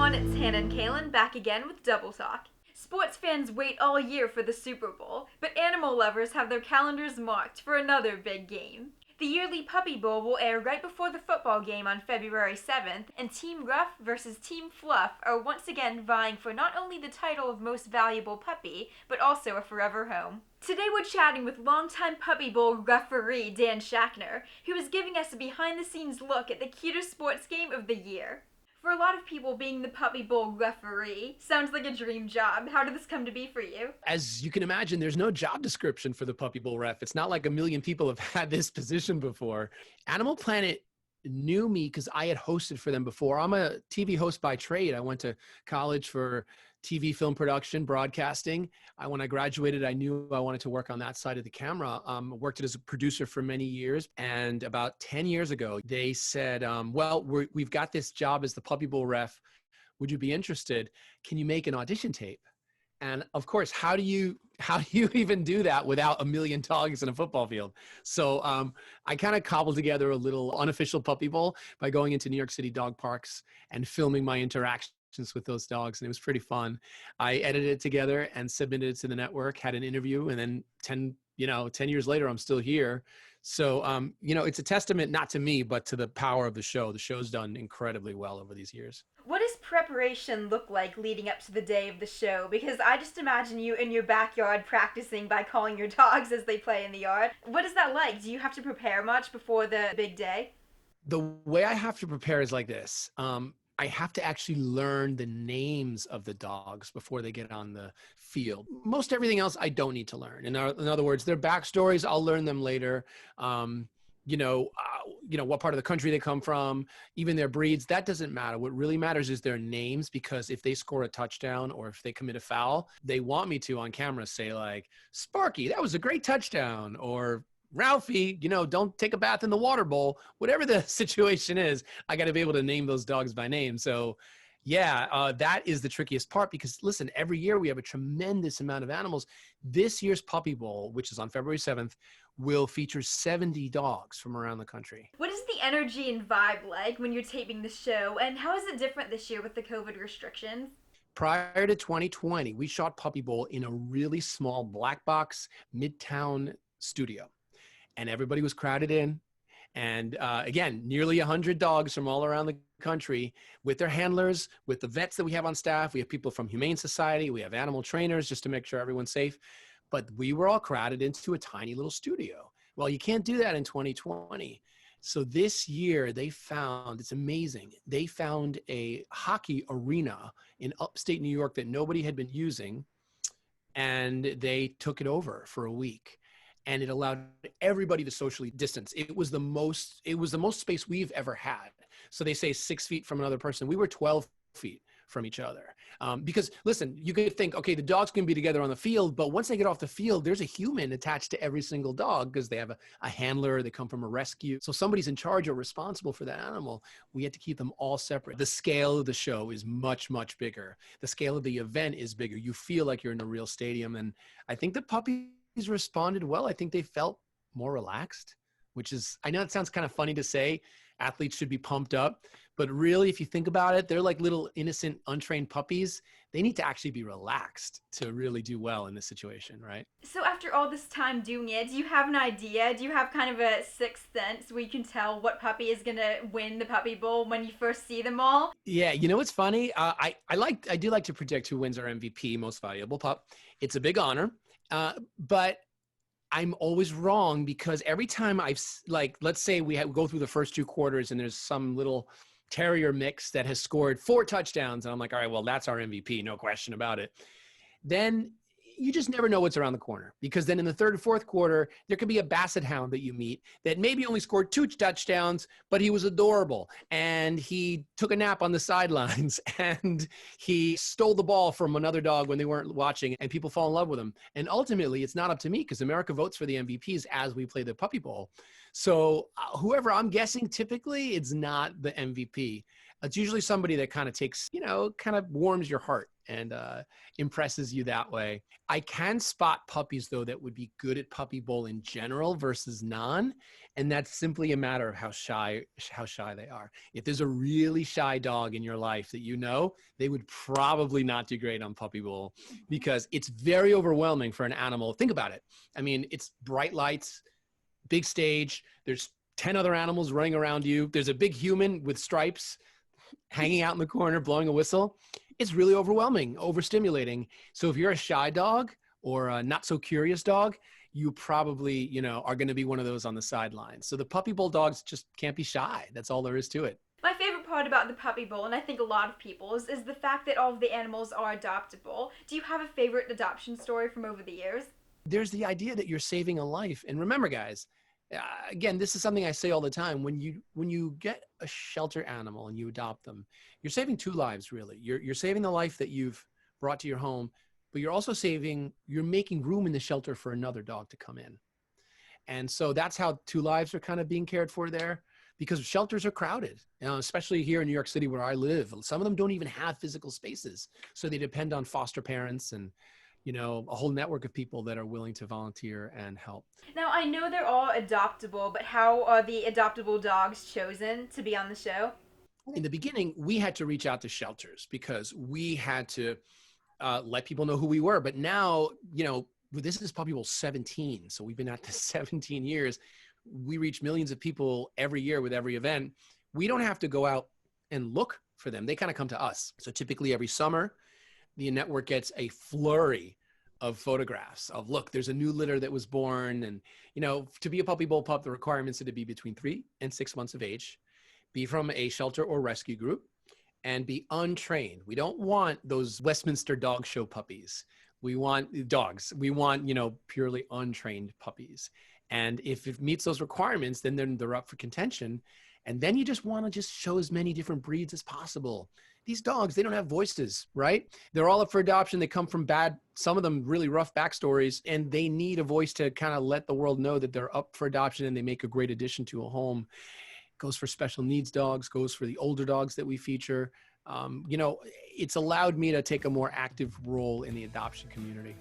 everyone, it's Hannah and Kaylin back again with Double Talk. Sports fans wait all year for the Super Bowl, but animal lovers have their calendars marked for another big game. The yearly Puppy Bowl will air right before the football game on February 7th, and Team Ruff versus Team Fluff are once again vying for not only the title of most valuable puppy, but also a forever home. Today we're chatting with longtime Puppy Bowl Ruferee Dan Schachner, who is giving us a behind-the-scenes look at the cutest sports game of the year. For a lot of people, being the Puppy Bowl referee sounds like a dream job. How did this come to be for you? As you can imagine, there's no job description for the Puppy Bowl ref. It's not like a million people have had this position before. Animal Planet knew me because I had hosted for them before. I'm a TV host by trade. I went to college for TV film production, broadcasting. When I graduated, I knew I wanted to work on that side of the camera. Worked as a producer for many years. And about 10 years ago, they said, we've got this job as the Puppy Bowl ref. Would you be interested? Can you make an audition tape? And of course, how do you even do that without a million dogs in a football field? So I kind of cobbled together a little unofficial Puppy Bowl by going into New York City dog parks and filming my interactions with those dogs. And it was pretty fun. I edited it together and submitted it to the network, had an interview, and then 10 years later, I'm still here. So, it's a testament, not to me, but to the power of the show. The show's done incredibly well over these years. What does preparation look like leading up to the day of the show? Because I just imagine you in your backyard practicing by calling your dogs as they play in the yard. What is that like? Do you have to prepare much before the big day? The way I have to prepare is like this. I have to actually learn the names of the dogs before they get on the field. Most everything else I don't need to learn. In other words, their backstories, I'll learn them later. What part of the country they come from, even their breeds, that doesn't matter. What really matters is their names, because if they score a touchdown or if they commit a foul, they want me to on camera say like, Sparky, that was a great touchdown, or Ralphie, don't take a bath in the water bowl. Whatever the situation is, I got to be able to name those dogs by name. So that is the trickiest part, because listen, every year we have a tremendous amount of animals. This year's Puppy Bowl, which is on February 7th, will feature 70 dogs from around the country. What is the energy and vibe like when you're taping the show, and how is it different this year with the COVID restrictions? Prior to 2020, we shot Puppy Bowl in a really small black box Midtown studio, and everybody was crowded in. And again, nearly 100 dogs from all around the country with their handlers, with the vets that we have on staff. We have people from Humane Society. We have animal trainers just to make sure everyone's safe. But we were all crowded into a tiny little studio. Well, you can't do that in 2020. So this year it's amazing. They found a hockey arena in upstate New York that nobody had been using, and they took it over for a week. And it allowed everybody to socially distance. It was the most space we've ever had. So they say 6 feet from another person. We were 12 feet from each other. Because listen, you could think, okay, the dogs can be together on the field, but once they get off the field, there's a human attached to every single dog because they have a handler, they come from a rescue. So somebody's in charge or responsible for that animal. We had to keep them all separate. The scale of the show is much, much bigger. The scale of the event is bigger. You feel like you're in a real stadium. And I think the puppies responded well. I think they felt more relaxed, which is, I know it sounds kind of funny to say, athletes should be pumped up, but really, if you think about it, they're like little innocent, untrained puppies. They need to actually be relaxed to really do well in this situation, right? So after all this time doing it, do you have an idea? Do you have kind of a sixth sense where you can tell what puppy is going to win the Puppy Bowl when you first see them all? Yeah, what's funny? I do like to predict who wins our MVP, most valuable pup. It's a big honor. But I'm always wrong, because every time let's say we go through the first 2 quarters and there's some little terrier mix that has scored 4 touchdowns. And I'm like, all right, well, that's our MVP, no question about it. Then you just never know what's around the corner, because then in the 3rd and 4th quarter, there could be a basset hound that you meet that maybe only scored 2 touchdowns, but he was adorable and he took a nap on the sidelines and he stole the ball from another dog when they weren't watching, and people fall in love with him. And ultimately, it's not up to me, because America votes for the MVPs as we play the Puppy Bowl. So whoever I'm guessing, typically it's not the MVP. It's usually somebody that kind of takes, kind of warms your heart and impresses you that way. I can spot puppies, though, that would be good at Puppy Bowl in general versus non. And that's simply a matter of how shy they are. If there's a really shy dog in your life that they would probably not do great on Puppy Bowl because it's very overwhelming for an animal. Think about it. I mean, it's bright lights, big stage. There's 10 other animals running around you. There's a big human with stripes hanging out in the corner, blowing a whistle. It's really overwhelming, overstimulating. So if you're a shy dog or a not so curious dog, you probably, are going to be one of those on the sidelines. So the Puppy Bowl dogs just can't be shy. That's all there is to it. My favorite part about the Puppy Bowl, and I think a lot of people's, is the fact that all of the animals are adoptable. Do you have a favorite adoption story from over the years? There's the idea that you're saving a life. And remember, guys, again, this is something I say all the time. When you get a shelter animal and you adopt them, you're saving two lives, really. You're saving the life that you've brought to your home, but you're making room in the shelter for another dog to come in. And so that's how two lives are kind of being cared for there, because shelters are crowded, especially here in New York City where I live. Some of them don't even have physical spaces. So they depend on foster parents and a whole network of people that are willing to volunteer and help. Now, I know they're all adoptable, but how are the adoptable dogs chosen to be on the show? In the beginning, we had to reach out to shelters because we had to let people know who we were. But now, this is Puppy Bowl 17. So we've been at this 17 years. We reach millions of people every year with every event. We don't have to go out and look for them. They kind of come to us. So typically every summer, the network gets a flurry of photographs of, look, there's a new litter that was born. And, to be a Puppy Bowl pup, the requirements are to be between 3 and 6 months of age, be from a shelter or rescue group, and be untrained. We don't want those Westminster dog show puppies. We want dogs. We want, purely untrained puppies. And if it meets those requirements, then they're up for contention. And then you just want to show as many different breeds as possible. These dogs, they don't have voices, right? They're all up for adoption. They come from some of them really rough backstories, and they need a voice to kind of let the world know that they're up for adoption and they make a great addition to a home. Goes for special needs dogs, goes for the older dogs that we feature. It's allowed me to take a more active role in the adoption community.